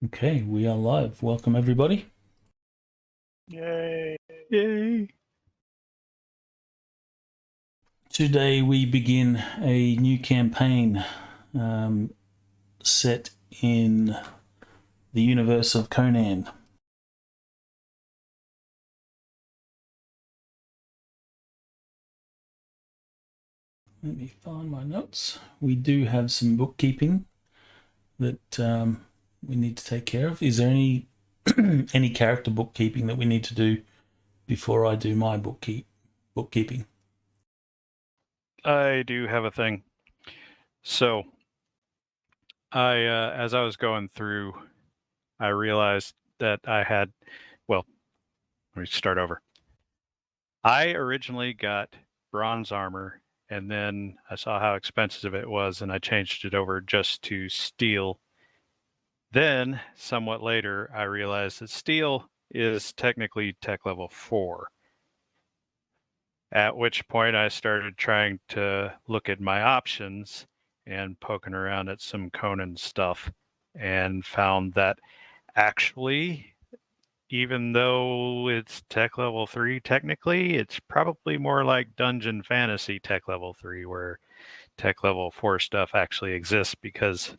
Okay, we are live. Welcome, everybody. Yay. Yay. Today we begin a new campaign set in the universe of Conan. Let me find my notes. We do have some bookkeeping that we need to take care of. Is there any any character bookkeeping that we need to do before I do my bookkeeping? I do have a thing. So, as I was going through, I realized that let me start over. I originally got bronze armor, and then I saw how expensive it was, and I changed it over just to steel. Then, somewhat later, I realized that steel is technically tech level 4. At which point I started trying to look at my options and poking around at some Conan stuff and found that actually, even though it's tech level 3 technically, it's probably more like dungeon fantasy tech level 3, where tech level 4 stuff actually exists, because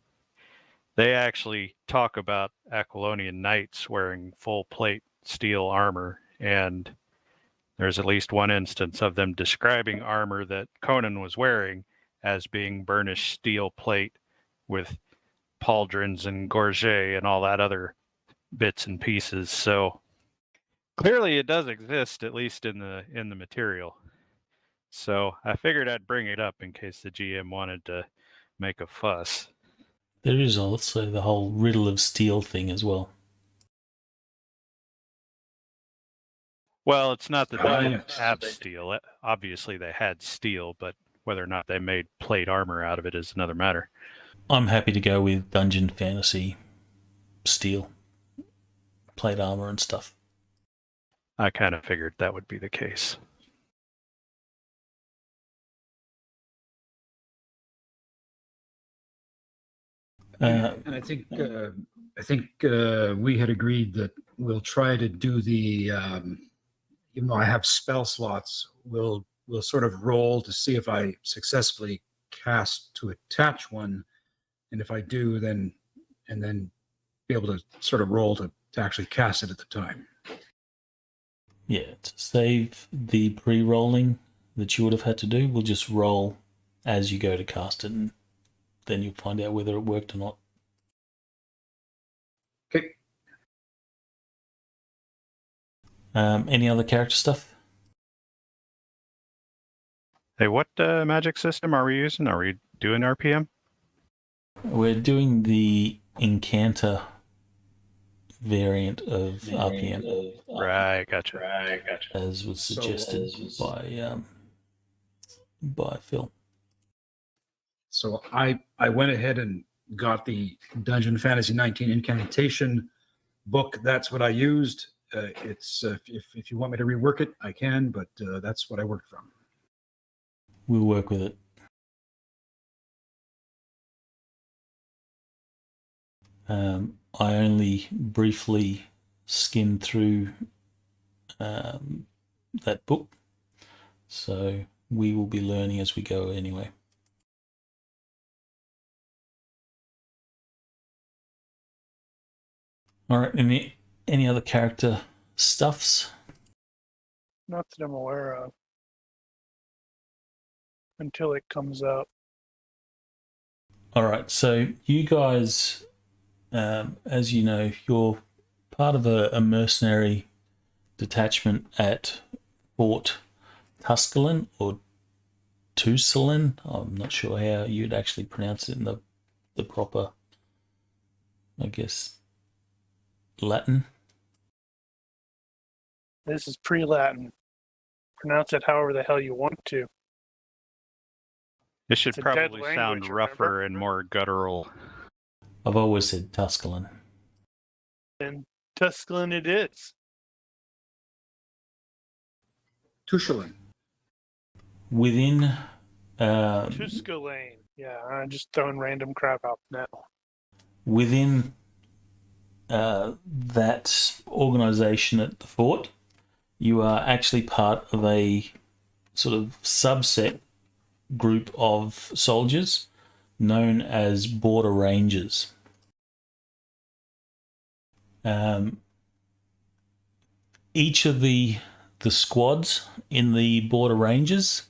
they actually talk about Aquilonian knights wearing full plate steel armor, and there's at least one instance of them describing armor that Conan was wearing as being burnished steel plate with pauldrons and gorget and all that other bits and pieces. So clearly it does exist, at least in the material. So I figured I'd bring it up in case the GM wanted to make a fuss. There is also the whole riddle of steel thing as well. Well, it's not that they didn't have steel. Obviously they had steel, but whether or not they made plate armor out of it is another matter. I'm happy to go with dungeon fantasy steel, plate armor and stuff. I kind of figured that would be the case. And I think we had agreed that we'll try to do the even though I have spell slots, we'll sort of roll to see if I successfully cast to attach one, and if I do, then be able to sort of roll to actually cast it at the time. Yeah, to save the pre-rolling that you would have had to do, we'll just roll as you go to cast it, and then you'll find out whether it worked or not. Okay. Any other character stuff? Hey, what magic system are we using? Are we doing RPM? We're doing the Incanter variant of RPM. Right, gotcha. As was suggested by Phil. So I went ahead and got the Dungeon Fantasy 19 Incantation book. That's what I used. It's if you want me to rework it, I can, but that's what I worked from. We'll work with it. I only briefly skimmed through that book, so we will be learning as we go anyway. All right, any other character stuffs? Not that I'm aware of. Until it comes up. All right, so you guys, as you know, you're part of a mercenary detachment at Fort Tusculum or Tusculum. I'm not sure how you'd actually pronounce it in the proper, I guess, Latin. This is pre-Latin. Pronounce it however the hell you want to. It should It's a dead probably language, sound rougher remember? and more guttural. I've always said Tusculum. And Tusculum it is. Tusculum. Within Tusculane. Yeah, I'm just throwing random crap out now. within that organization at the fort, you are actually part of a sort of subset group of soldiers known as border rangers. Each of the squads in the border rangers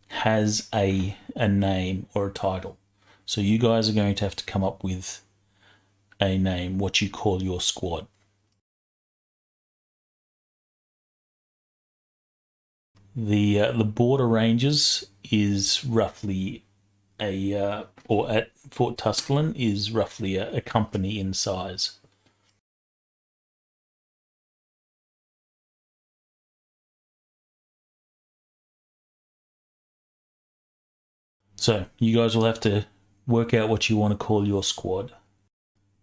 has a name or a title. So you guys are going to have to come up with a name, what you call your squad. The border rangers is roughly or at Fort Tusculum is roughly a company in size. So you guys will have to work out what you want to call your squad.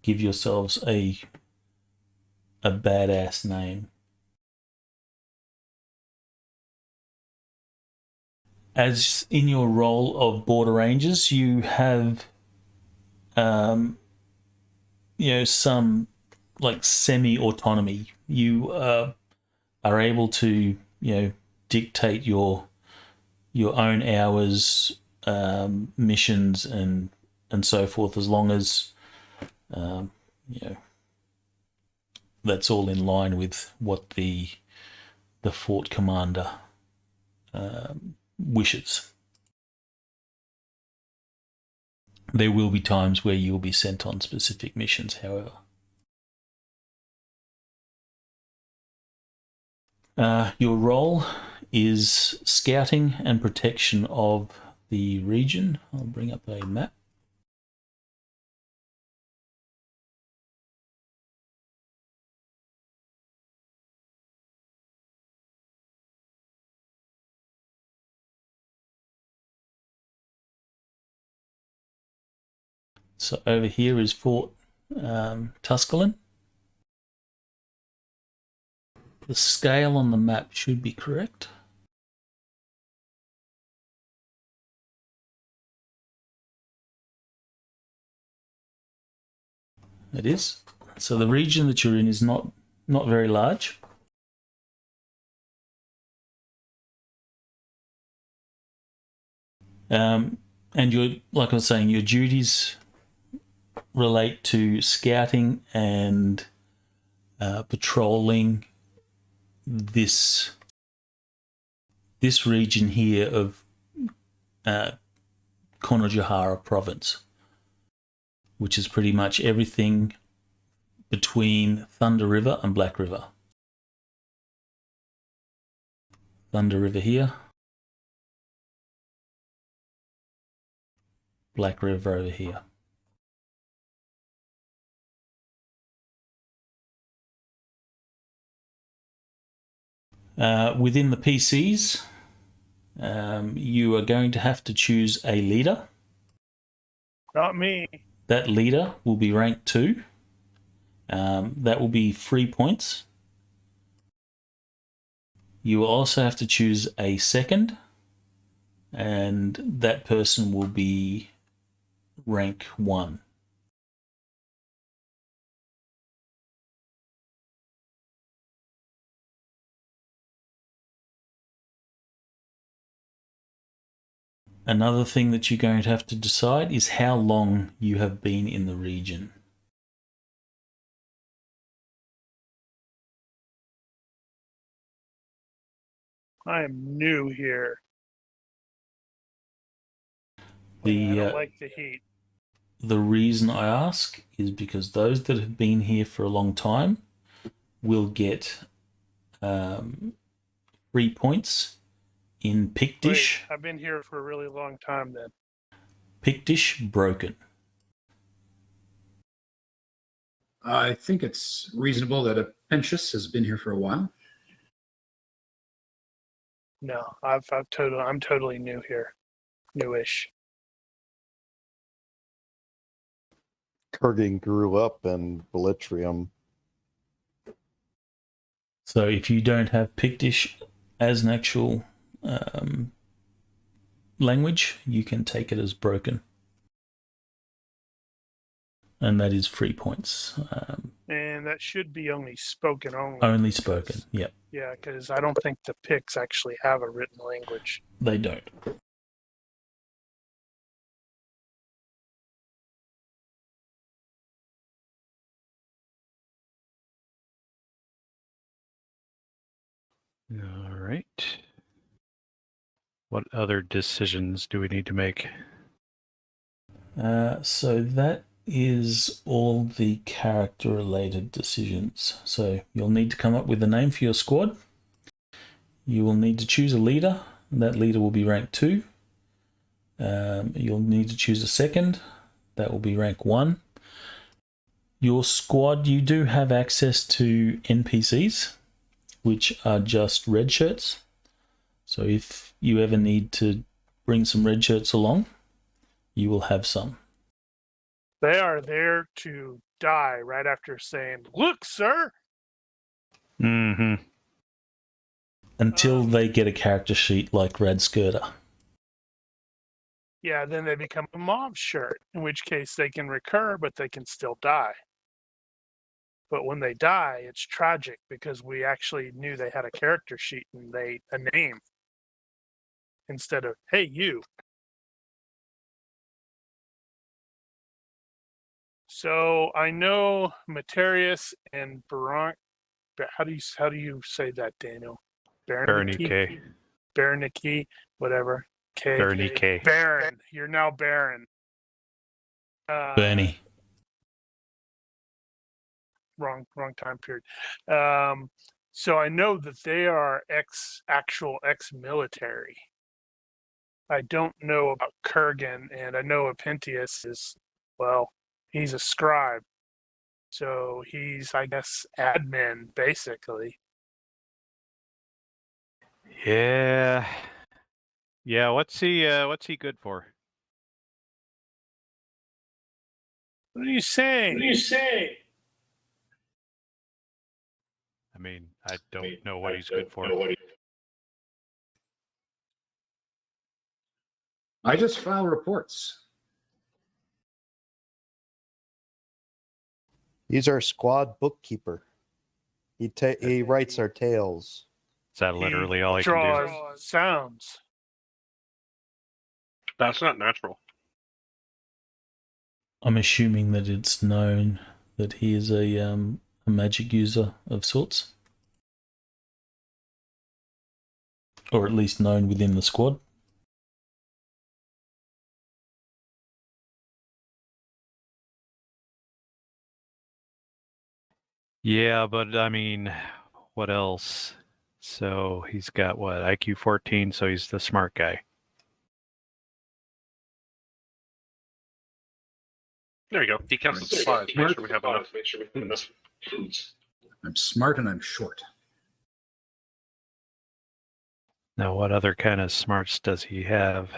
Give yourselves a badass name. As in your role of border rangers, you have some like semi-autonomy. You are able to dictate your own hours, missions, and so forth, as long as that's all in line with what the fort commander wishes. There will be times where you will be sent on specific missions, however. Your role is scouting and protection of the region. I'll bring up a map. So over here is Fort Tusculum. The scale on the map should be correct. It is. So the region that you're in is not very large. And like I was saying, your duties relate to scouting and patrolling this region here of Konohara province, which is pretty much everything between Thunder River and Black River. Thunder River here, Black River over here. Within the PCs, you are going to have to choose a leader. Not me. That leader will be rank 2. That will be 3 points. You will also have to choose a second, and that person will be rank 1. Another thing that you're going to have to decide is how long you have been in the region. I am new here. I The don't like the heat. the reason I ask is because those that have been here for a long time will get 3 points in Pictish. Wait, I've been here for a really long time then. Pictish broken. I think it's reasonable that a Pentious has been here for a while. No, I'm totally new here. Newish. Kurgan grew up in Bellitrium. So if you don't have Pictish as an actual language, you can take it as broken. and that is 3 points. And that should be only spoken only. Only spoken, yep. Yeah, because I don't think the Picts actually have a written language. They don't. All right. What other decisions do we need to make? So that is all the character-related decisions. So you'll need to come up with a name for your squad. You will need to choose a leader. That leader will be rank 2. You'll need to choose a second. That will be rank 1. Your squad, you do have access to NPCs, which are just red shirts. So if you ever need to bring some red shirts along, you will have some. They are there to die right after saying, "Look, sir!" Mm-hmm. Until they get a character sheet like Rad Skirter. Yeah, then they become a mob shirt, in which case they can recur, but they can still die. But when they die, it's tragic because we actually knew they had a character sheet and a name instead of, "Hey, you." So I know Materius and Baron. How do you say that, Daniel? Ronnke. Baroniki, whatever. K. Ronnke. Baron. You're now Baron. Bernie. Wrong time period. So I know that they are actual ex-military. I don't know about Kurgan, and I know Apentius is, well, he's a scribe. So he's, I guess, admin, basically. Yeah. Yeah, what's he good for? What are you saying? I mean, I don't know what he's good for. I just file reports. He's our squad bookkeeper. He writes our tales. Is that literally all he can draws do? sounds. That's not natural. I'm assuming that it's known that he is a magic user of sorts. Or at least known within the squad. Yeah, but I mean, what else? So he's got what, IQ 14, so he's the smart guy. There you go. He counts the supplies. Make sure we have enough. I'm smart and I'm short. Now, what other kind of smarts does he have?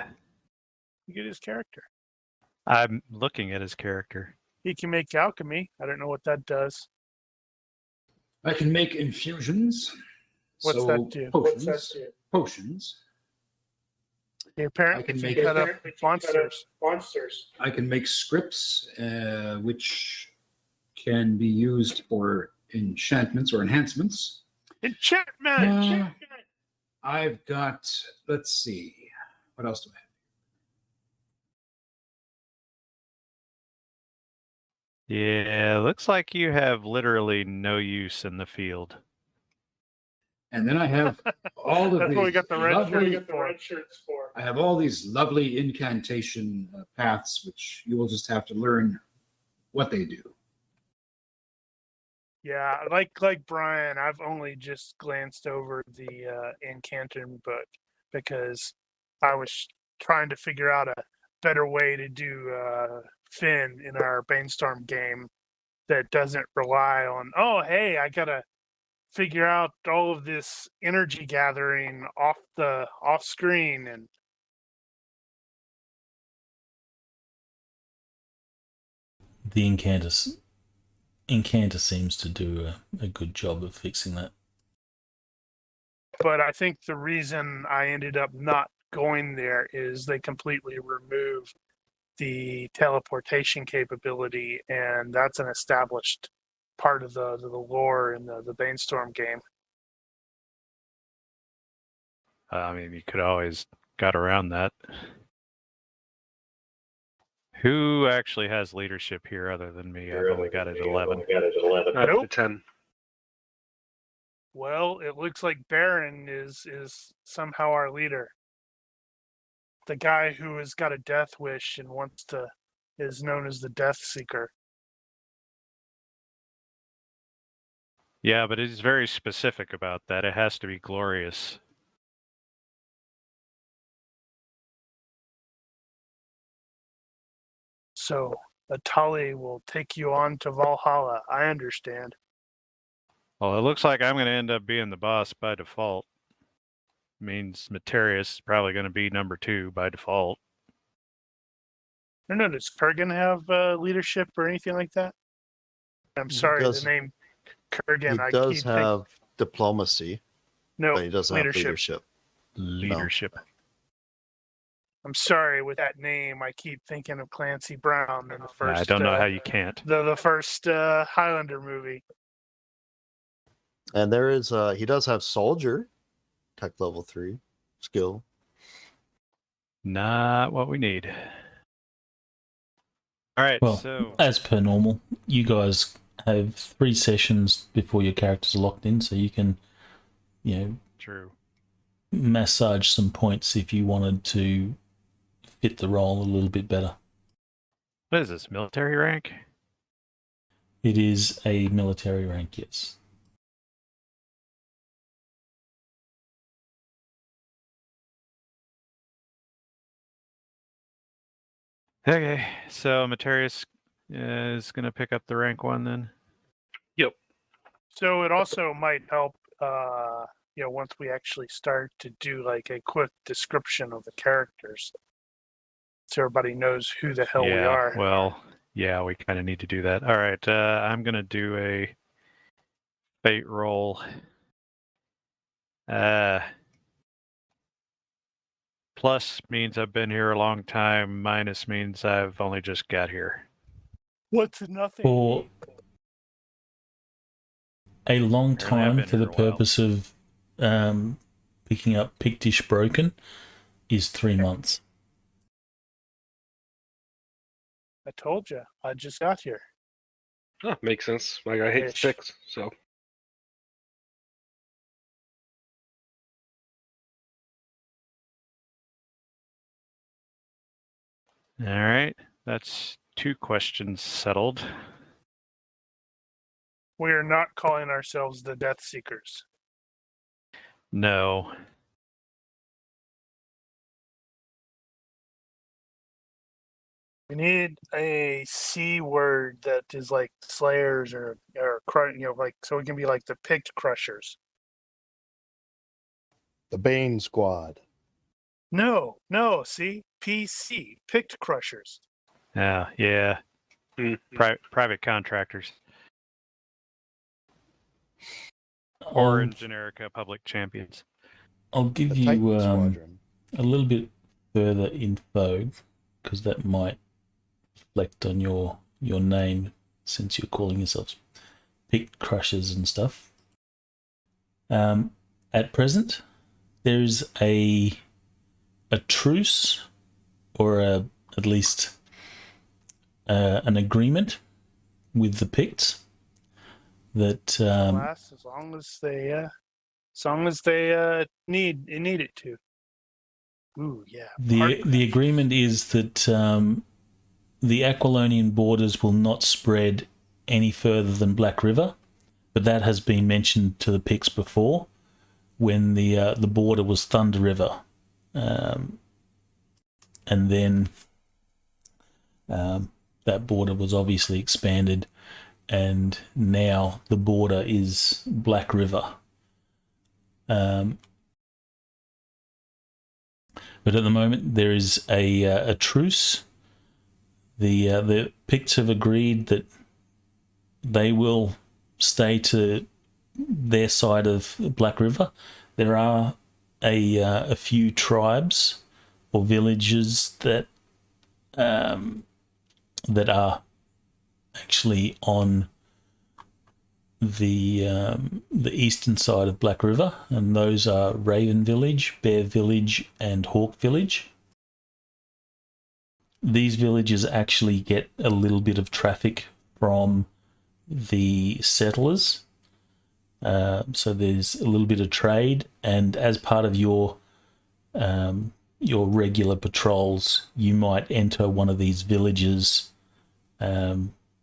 Look at his character. I'm looking at his character. He can make alchemy. I don't know what that does. I can make infusions. What's so that do? Potions. He apparently I can can make cut up monsters. I can make scripts, which can be used for enchantments or enhancements. Enchantment! I've got, let's see, what else do I have? Yeah, looks like you have literally no use in the field. And then I have all of That's these what we got the red lovely, shirts for. I have all these lovely incantation paths, which you will just have to learn what they do. Yeah, like Brian, I've only just glanced over the Incanton book because I was trying to figure out a better way to do Finn in our Bainstorm game that doesn't rely on, oh, hey, I gotta figure out all of this energy gathering off screen. And The Incanter seems to do a good job of fixing that. but I think the reason I ended up not going there is they completely remove the teleportation capability, and that's an established part of the lore in the Banestorm game. I mean, you could always got around that. Who actually has leadership here other than me? I've only got it at 11. I have Nope. 10. Well, it looks like Baron is somehow our leader. The guy who has got a death wish and is known as the Death Seeker. Yeah, but he's very specific about that. It has to be glorious. So Atali will take you on to Valhalla. I understand. Well, it looks like I'm going to end up being the boss by default. Means Materius is probably going to be number 2 by default. I don't know, does Kurgan have leadership or anything like that? I'm sorry, does- the name Kurgan. He I does keep have diplomacy, no but he doesn't have leadership. Leadership. I'm sorry, with that name, I keep thinking of Clancy Brown in the first. I don't know how you can't. The first Highlander movie. And there is he does have soldier, tech level 3 skill. Not what we need. All right, Well, so as per normal, you guys have 3 sessions before your characters are locked in, so you can, true. massage some points if you wanted to fit the role a little bit better. What is this, military rank? It is a military rank, yes. Okay, so Materius is going to pick up the rank 1 then. Yep. So it also might help, once we actually start to do like a quick description of the characters, so everybody knows who the hell we are. Well, yeah, we kind of need to do that. All right, I'm going to do a fate roll. Plus means I've been here a long time. Minus means I've only just got here. What's nothing? For a long Apparently I've time, been for the here a while. purpose of picking up Pictish Broken, is 3 months. I told you. I just got here. Oh, makes sense. My guy hates Ish. ticks, so. All right, that's 2 questions settled. We are not calling ourselves the Death Seekers. No. We need a C word that is like Slayers or like, so it can be like the Picked Crushers. The Bane Squad. No, see? PC, Picked Crushers. Yeah. Mm. Private contractors. Or in Generica, public champions. I'll give The you Titan Squadron. a little bit further info, because that might reflect on your name, since you're calling yourselves Pick Crushers and stuff. At present, there's a truce, or at least an agreement with the Picts that Last as long as they need it to. Ooh, yeah. the agreement is that the Aquilonian borders will not spread any further than Black River, but that has been mentioned to the Picts before, when the border was Thunder River, and then that border was obviously expanded, and now the border is Black River. But at the moment there is a truce. The Picts have agreed that they will stay to their side of Black River. There are a few tribes or villages that that are actually on the eastern side of Black River, and those are Raven Village, Bear Village, and Hawk Village. These villages actually get a little bit of traffic from the settlers, so there's a little bit of trade, and as part of your regular patrols, you might enter one of these villages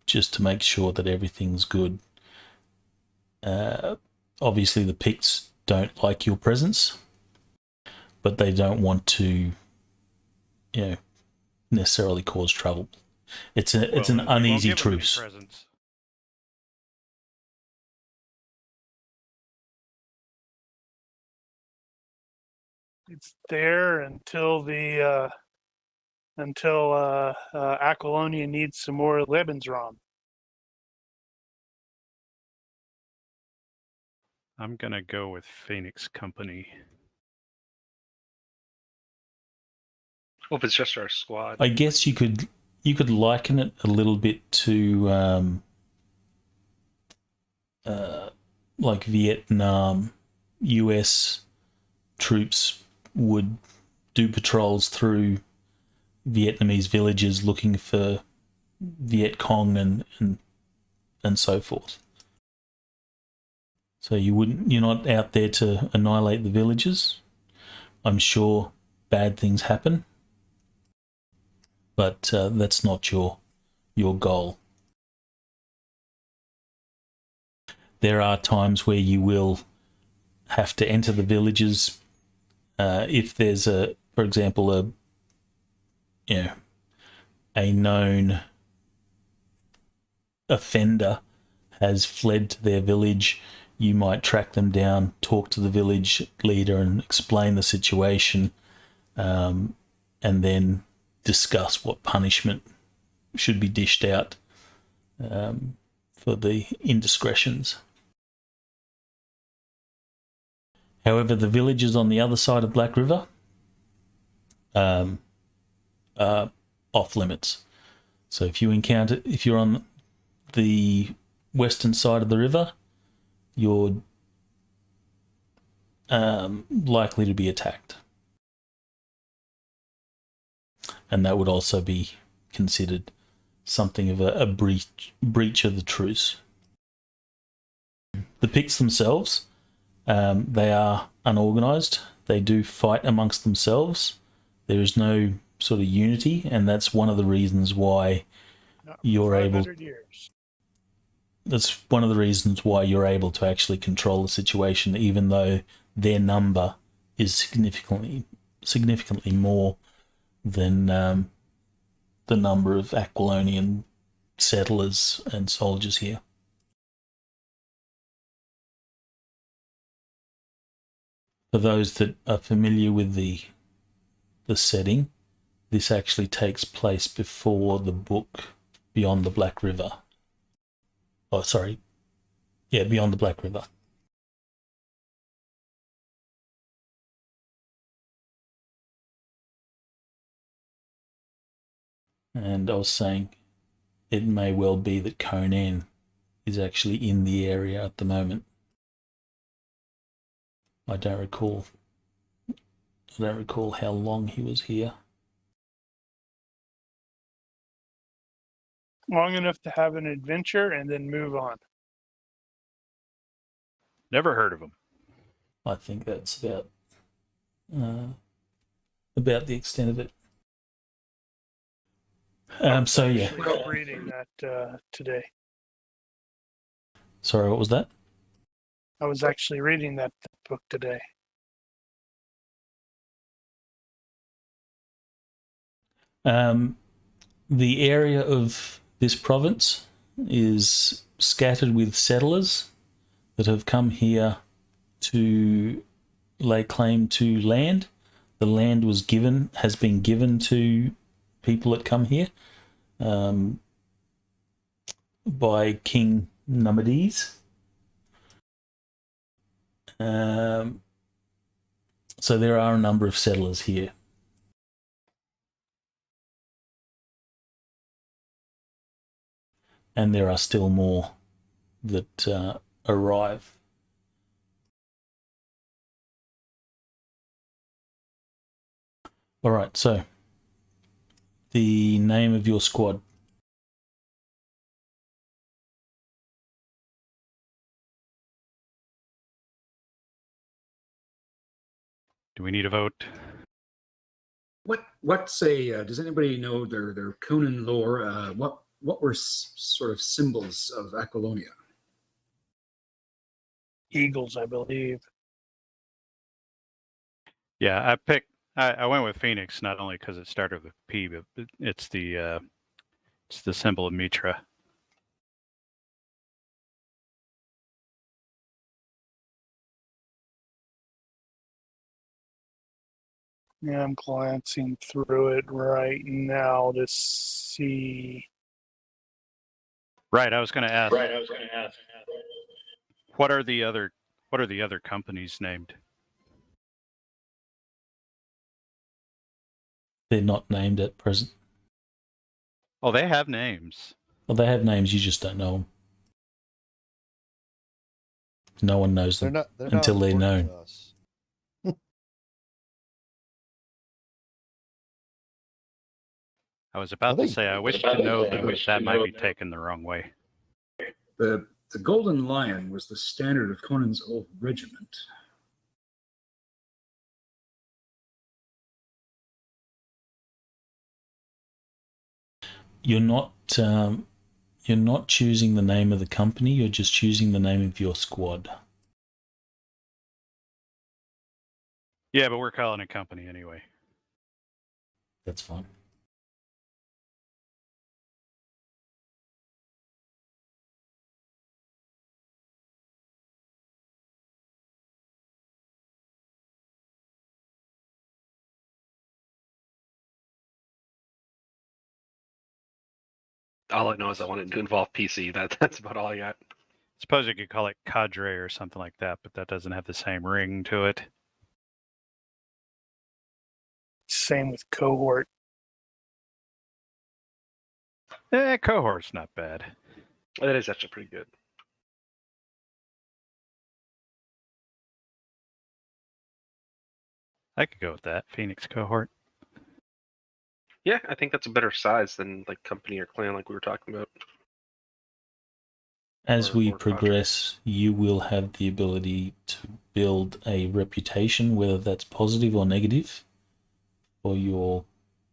just to make sure that everything's good. Obviously, the Picts don't like your presence, but they don't want to, necessarily cause trouble. It's an uneasy truce. It's there until Aquilonia needs some more Lebensraum. I'm gonna go with Phoenix Company. Well, if it's just our squad. I guess you could liken it a little bit to like Vietnam. US troops would do patrols through Vietnamese villages looking for Viet Cong and so forth. So you're not out there to annihilate the villages. I'm sure bad things happen, but that's not your goal. There are times where you will have to enter the villages if there's for example, a known offender has fled to their village. You might track them down, talk to the village leader, and explain the situation, and then discuss what punishment should be dished out for the indiscretions. However, the villages on the other side of Black River are off limits. So if you're on the western side of the river, you're likely to be attacked. And that would also be considered something of a breach of the truce. The Picts themselves, they are unorganized. They do fight amongst themselves. There is no sort of unity, and that's one of the reasons why you're able. That's one of the reasons why you're able to actually control the situation, even though their number is significantly more than the number of Aquilonian settlers and soldiers here. For those that are familiar with the setting, this actually takes place before the book Beyond the Black River. Oh, sorry. Yeah, Beyond the Black River. And I was saying it may well be that Conan is actually in the area at the moment. I don't recall how long he was here. Long enough to have an adventure and then move on. Never heard of him. I think that's about the extent of it. So yeah. Reading that today. Sorry, what was that? I was actually reading that book today. The area of this province is scattered with settlers that have come here to lay claim to land. The land has been given to people that come here by King Nummides. So there are a number of settlers here. and there are still more that arrive. All right, so the name of your squad. Do we need a vote? What's a does anybody know their Conan lore? What were sort of symbols of Aquilonia? Eagles, I believe. Yeah, I went with Phoenix not only because it started with P, but it's the symbol of Mitra. Yeah, I'm glancing through it right now to see. Right, I was going to ask. What are the other companies named? They're not named at present. Oh, they have names. Well, they have names, you just don't know them. No one knows them They're not until they're important known. to us. I was about to say I wish to know them, but that might be taken the wrong way. The Golden Lion was the standard of Conan's old regiment. You're not choosing the name of the company. You're just choosing the name of your squad. Yeah, but we're calling it company anyway. That's fine. All I know is I wanted to involve PC. That's about all I got. Suppose you could call it cadre or something like that, but that doesn't have the same ring to it. Same with cohort. Cohort's not bad. That is actually pretty good. I could go with that. Phoenix cohort. Yeah, I think that's a better size than like company or clan, like we were talking about. As we or progress, you will have the ability to build a reputation, whether that's positive or negative, for your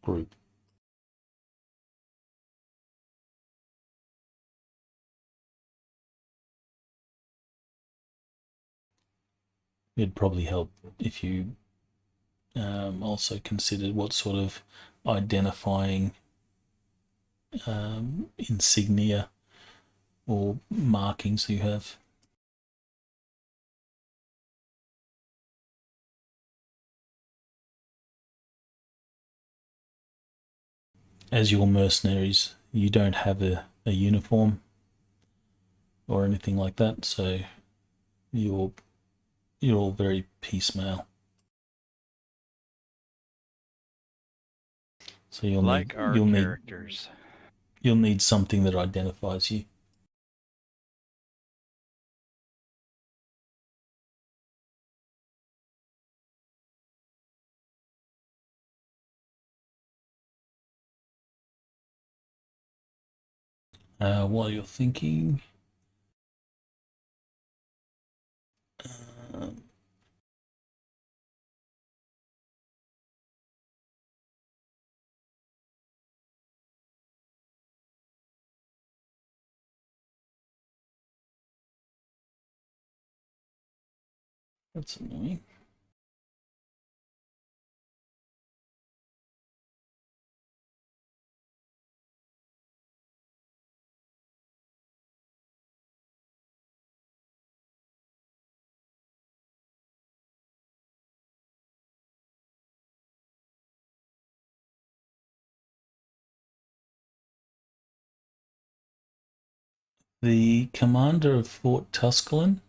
group. It'd probably help if you also considered what sort of identifying insignia or markings you have. As your mercenaries, you don't have a uniform or anything like that, so you're all very piecemeal. So you'll Like need our you'll characters. you'll need something that identifies you. While you're thinking, um, that's annoying. The commander of Fort Tusculum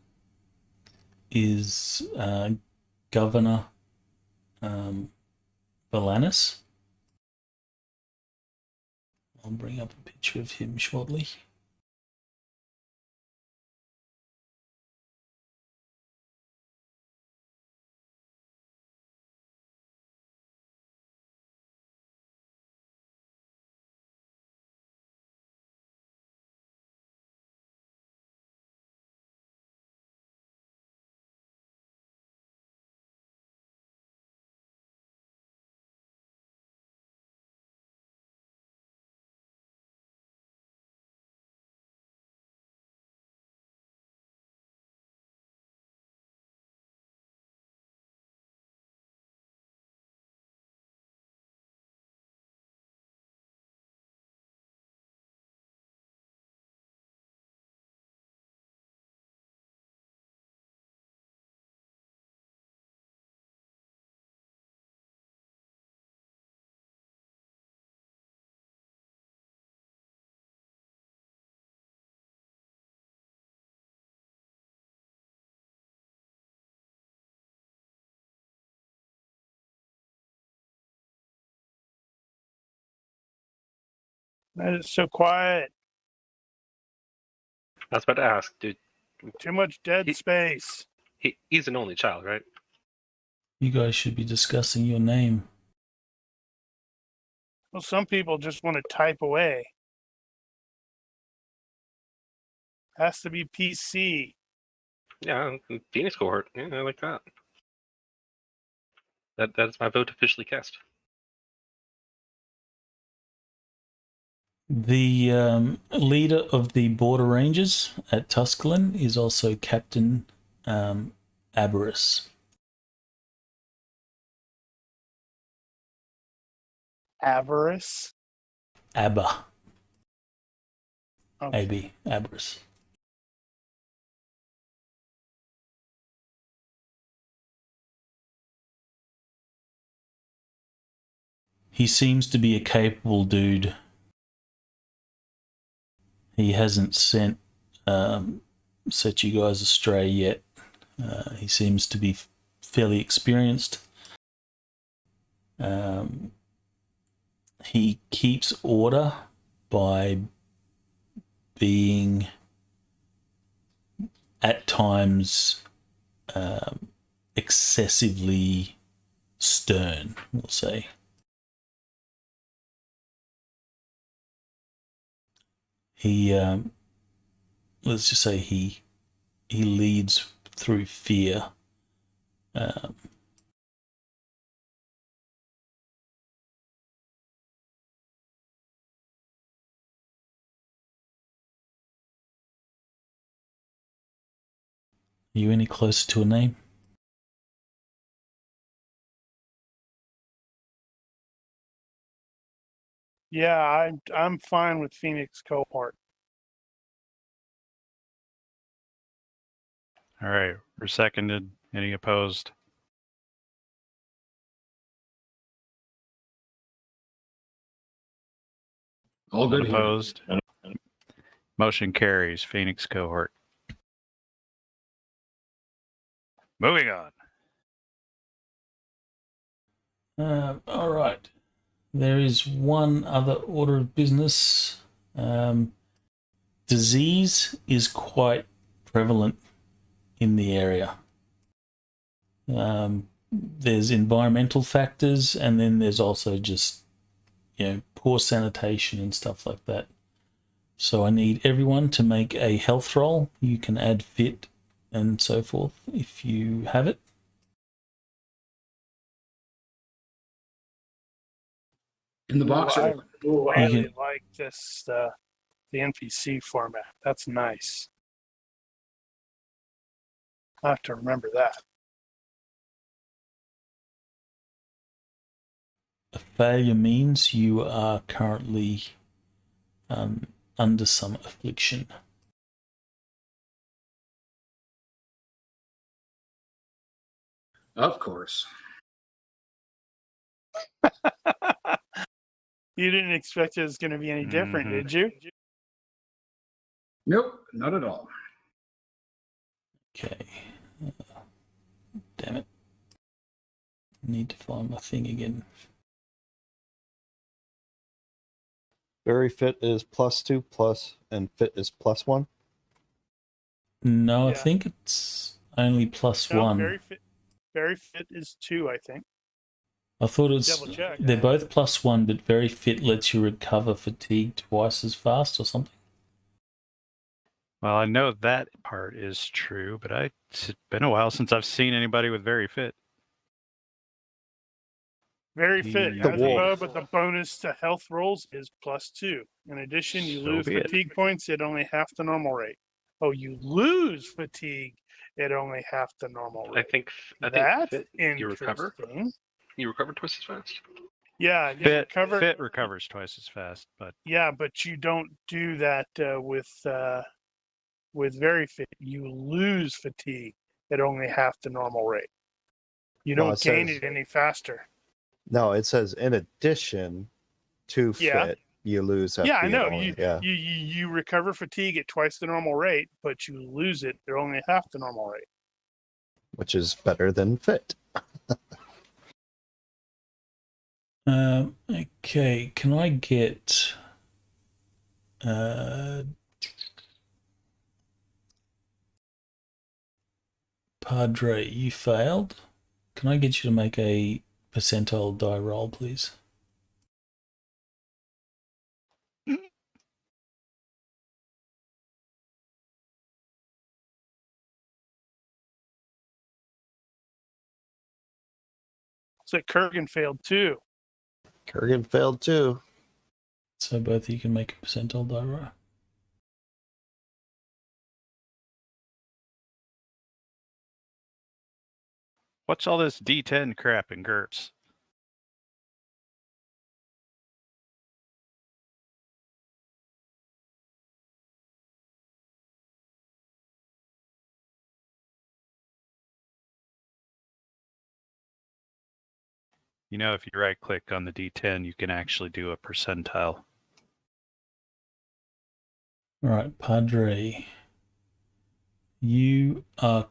is Governor Valanus. I'll bring up a picture of him shortly. That is so quiet. I was about to ask, dude. Too much dead He- space. He's an only child, right? You guys should be discussing your name. Well, some people just want to type away. Has to be PC. Yeah, Phoenix cohort. Yeah, I like that. That's my vote officially cast. The leader of the border rangers at Tusculum is also Captain Aberus. Avarice. Abba. Okay. AB. Aberus. He seems to be a capable dude. He hasn't set you guys astray yet. He seems to be fairly experienced. He keeps order by being at times excessively stern, we'll say. He let's just say he leads through fear. Are you any closer to a name? Yeah, I'm fine with Phoenix cohort. All right, we're seconded. Any opposed? All good here. Opposed? Motion carries. Phoenix cohort. Moving on. All right. There is one other order of business. Disease is quite prevalent in the area. There's environmental factors, and then there's also just, poor sanitation and stuff like that. So I need everyone to make a health roll. You can add fit and so forth if you have it. In the box. I really can- like this the NPC format. That's nice. I have to remember that. A failure means you are currently under some affliction. Of course. You didn't expect it was going to be any different, Mhm. did you? Nope, not at all. Okay. Damn it. Need to find my thing again. Very fit is +2 plus, and fit is +1. No, I Yeah. think it's only plus No, one. very fit is 2, I think. I thought it's Double check. they're both plus one, but very fit lets you recover fatigue twice as fast or something. Well, I know that part is true, but it's been a while since I've seen anybody with very fit. Very fit. The Has wolf. above, but the bonus to health rolls is +2. In addition, you So lose be it. fatigue points at only half the normal rate. Oh, you lose fatigue at only half the normal I rate. think That's fit, you recover. interesting. You recover twice as fast. Yeah, you Fit recover. fit recovers twice as fast, but Yeah, but you don't do that with very fit. You lose fatigue at only half the normal rate. You No, don't it gain says- it any faster. No, it says in addition to Yeah. fit, you lose FP. Yeah, I know. only. Yeah. You recover fatigue at twice the normal rate, but you lose it at only half the normal rate. Which is better than fit. Okay, can I get Padre, you failed. Can I get you to make a percentile die roll, please? So Kurgan failed too. Kurgan failed too. So both of you can make a percentile die roll. What's all this D10 crap in GURPS? You know, if you right click on the D10, you can actually do a percentile. All right, Padre, you are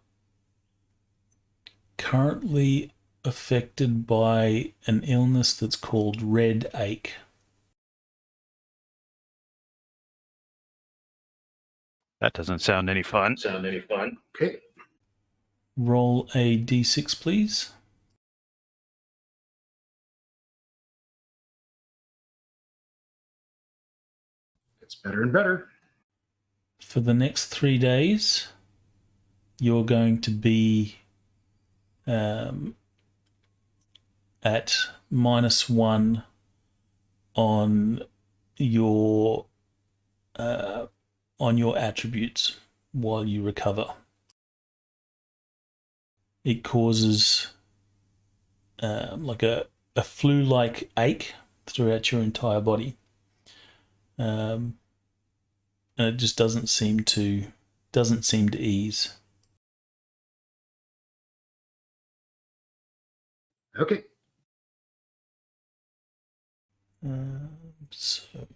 currently affected by an illness that's called red ache. That doesn't sound any fun. Okay. Roll a d6, please. It's better and better. For the next 3 days, you're going to be at -1 on your attributes while you recover. It causes like a flu-like ache throughout your entire body, and it just doesn't seem to ease. Okay. So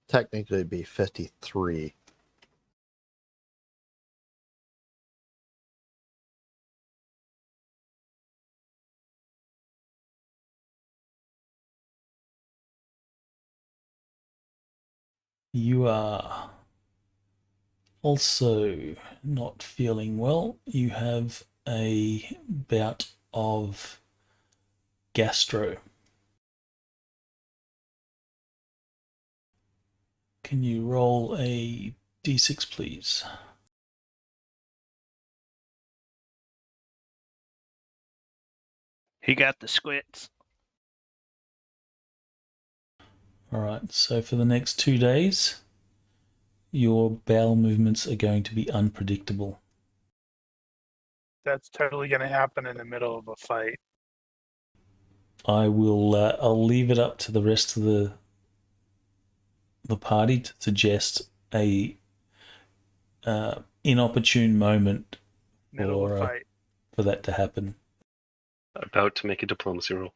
Technically, it'd be 53. you are also not feeling well. You have a bout of gastro. Can you roll a d6, please? He got the squits. All right, so for the next 2 days, your bowel movements are going to be unpredictable. That's totally going to happen in the middle of a fight. I'll leave it up to the rest of the party to suggest a inopportune moment Middle of a for fight. for that to happen. About to make a diplomacy roll.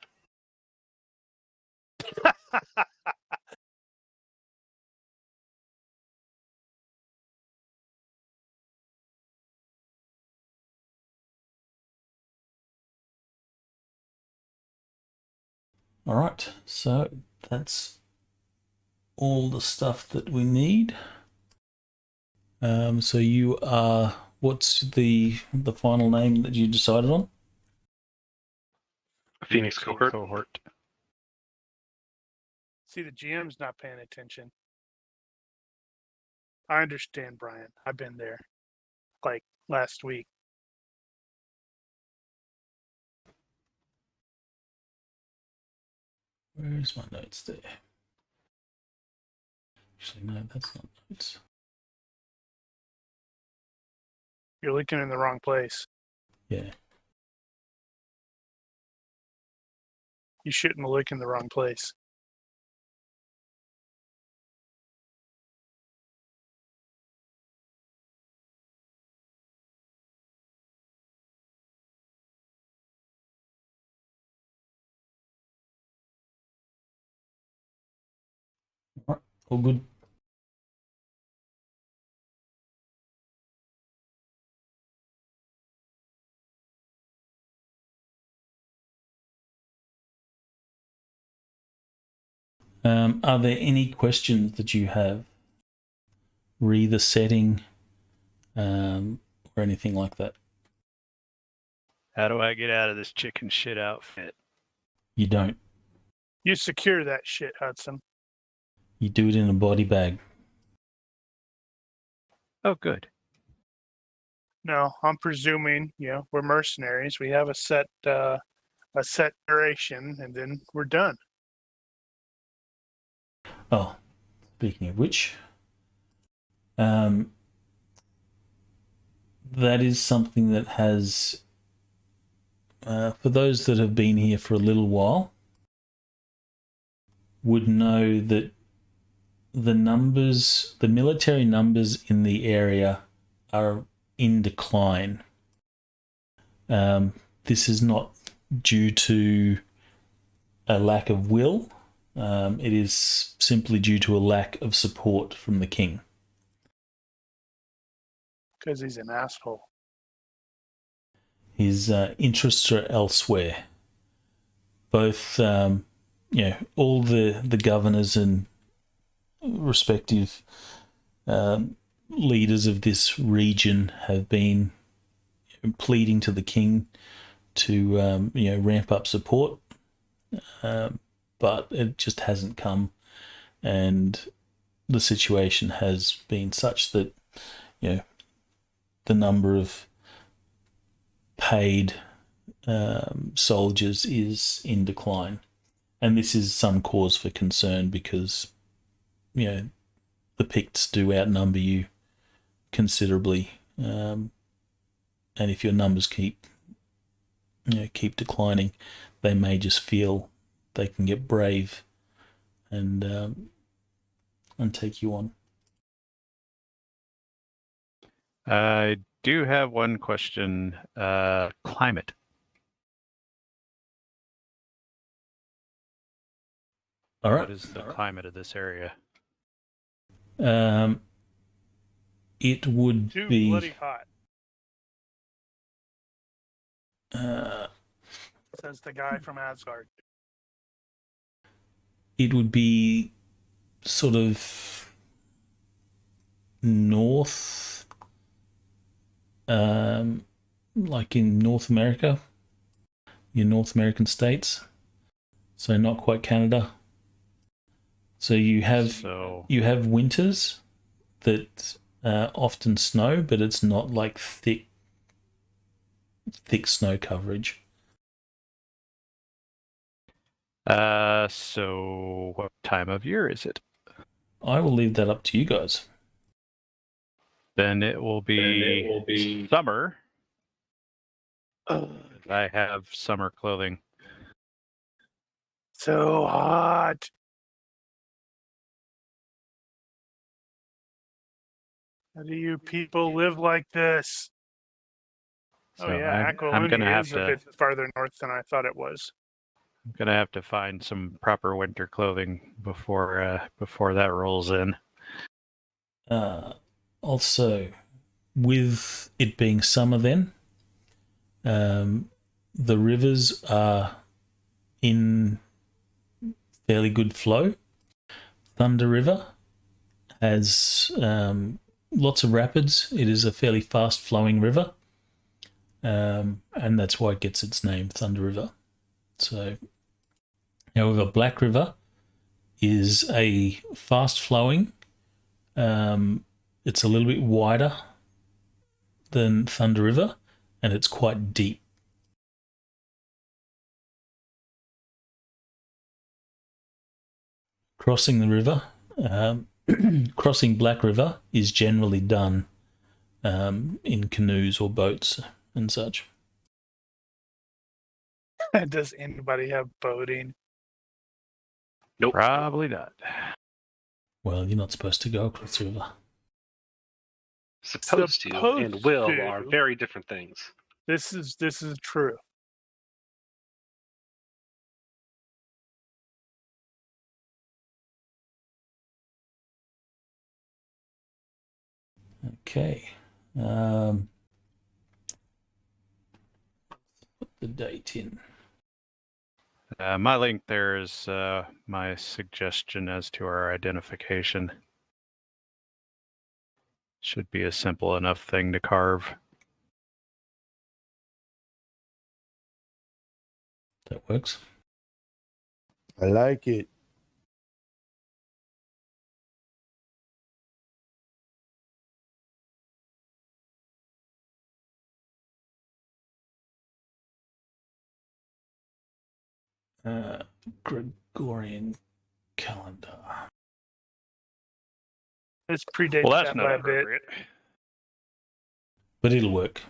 All right, so that's all the stuff that we need. So you are, what's the final name that you decided on? Phoenix cohort. See, the GM's not paying attention. I understand, Brian. I've been there. Like last week. Where's my notes there? Actually, no, that's not notes. You're looking in the wrong place. Yeah. You shouldn't look in the wrong place. All right, all good. Are there any questions that you have? Re the setting, or anything like that? How do I get out of this chicken shit outfit? You don't. You secure that shit, Hudson. You do it in a body bag. Oh, good. No, I'm presuming, we're mercenaries. We have a set duration, and then we're done. Oh, speaking of which, that is something that has, for those that have been here for a little while, would know that the military numbers in the area are in decline. This is not due to a lack of will. It is simply due to a lack of support from the king. Because he's an asshole. His interests are elsewhere. Both, all the governors and respective leaders of this region have been pleading to the king to, ramp up support, but it just hasn't come, and the situation has been such that, the number of paid soldiers is in decline, and this is some cause for concern because, the Picts do outnumber you considerably, and if your numbers keep declining, they may just feel they can get brave and take you on. I do have one question. Climate. All right. What is the climate of this area? It would Too be bloody hot, uh, says the guy from Asgard. it would be sort of north, like in North America, your North American states. So not quite Canada. So you have winters that often snow, but it's not like thick snow coverage. So what time of year is it? I will leave that up to you guys. Then it will be summer. I have summer clothing. So hot. How do you people live like this? So Oh yeah, I'm Aquilania gonna have is to. a bit farther north than I thought it was. I'm gonna have to find some proper winter clothing before that rolls in. Also, with it being summer, then the rivers are in fairly good flow. Thunder River has lots of rapids. It is a fairly fast flowing river, and that's why it gets its name, Thunder River. So, however, Black River is a fast flowing. It's a little bit wider than Thunder River, and it's quite deep. Crossing the river, crossing Black River is generally done in canoes or boats and such. Does anybody have boating? Nope. Probably not. Well, you're not supposed to go across the river. Supposed to and will are very different things. This is true. Okay. Put the date in. My link there is my suggestion as to our identification. Should be a simple enough thing to carve. That works. I like it. Gregorian calendar. This predates Well, that's that not by a bit. appropriate. But it'll work.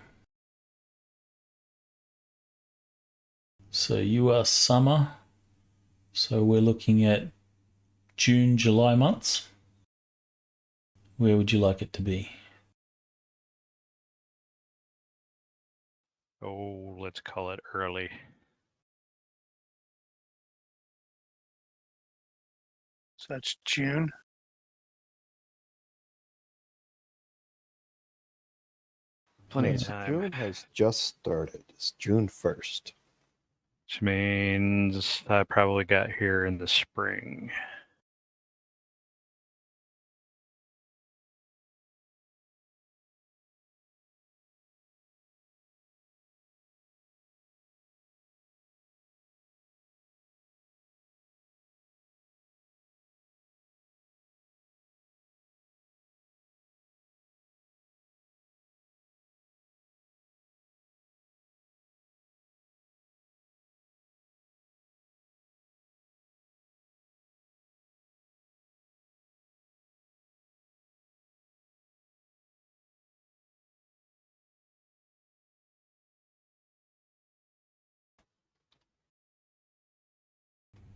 So you are summer. So we're looking at June, July months. Where would you like it to be? Oh, let's call it early. So that's June. Plenty of time. June has just started. It's June 1st. Which means I probably got here in the spring.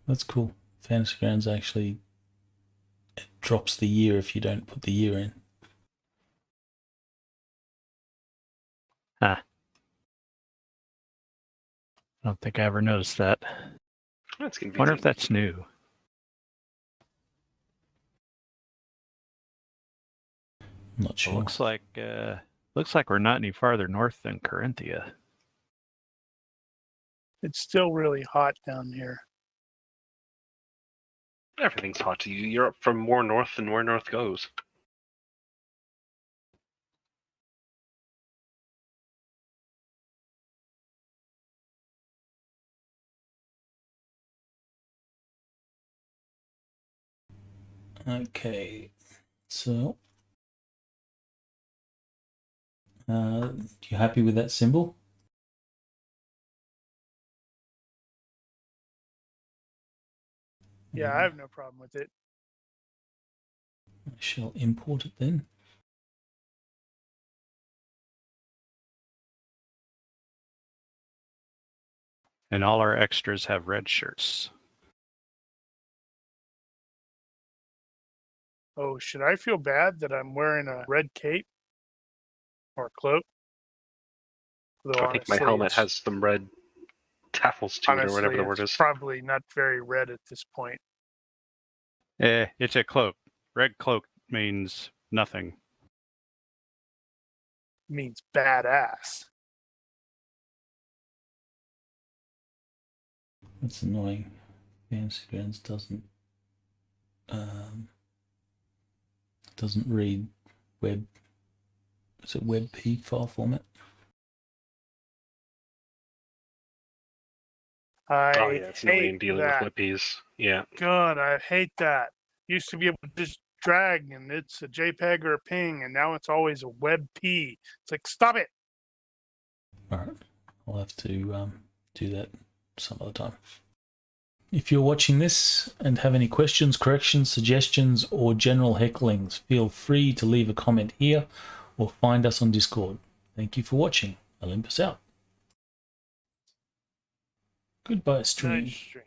That's cool. Fantasy Grounds actually drops the year if you don't put the year in. I don't think I ever noticed that. That's confusing. Wonder if that's new. I'm not sure. Looks like we're not any farther north than Corinthia. It's still really hot down here. Everything's hot to you. You're up from more north than where north goes. Okay, so you happy with that symbol? Yeah, I have no problem with it. I shall import it then. And all our extras have red shirts. Oh, should I feel bad that I'm wearing a red cape or cloak? Though I think my honestly, helmet it's- has some red taffels to it, or whatever the word it's is. probably not very red at this point. It's a cloak. Red cloak means nothing. It means badass. That's annoying. Fantasy Grounds doesn't read web. Is it WebP file format? I Oh yeah, it's annoying hate dealing that. with WebPs. Yeah. God, I hate that. Used to be able to just drag and it's a JPEG or a ping, and now it's always a WebP. It's like, stop it. All right, I'll have to do that some other time. If you're watching this and have any questions, corrections, suggestions, or general hecklings, feel free to leave a comment here or find us on Discord. Thank you for watching. Olympus out. Goodbye, stream. Nice stream.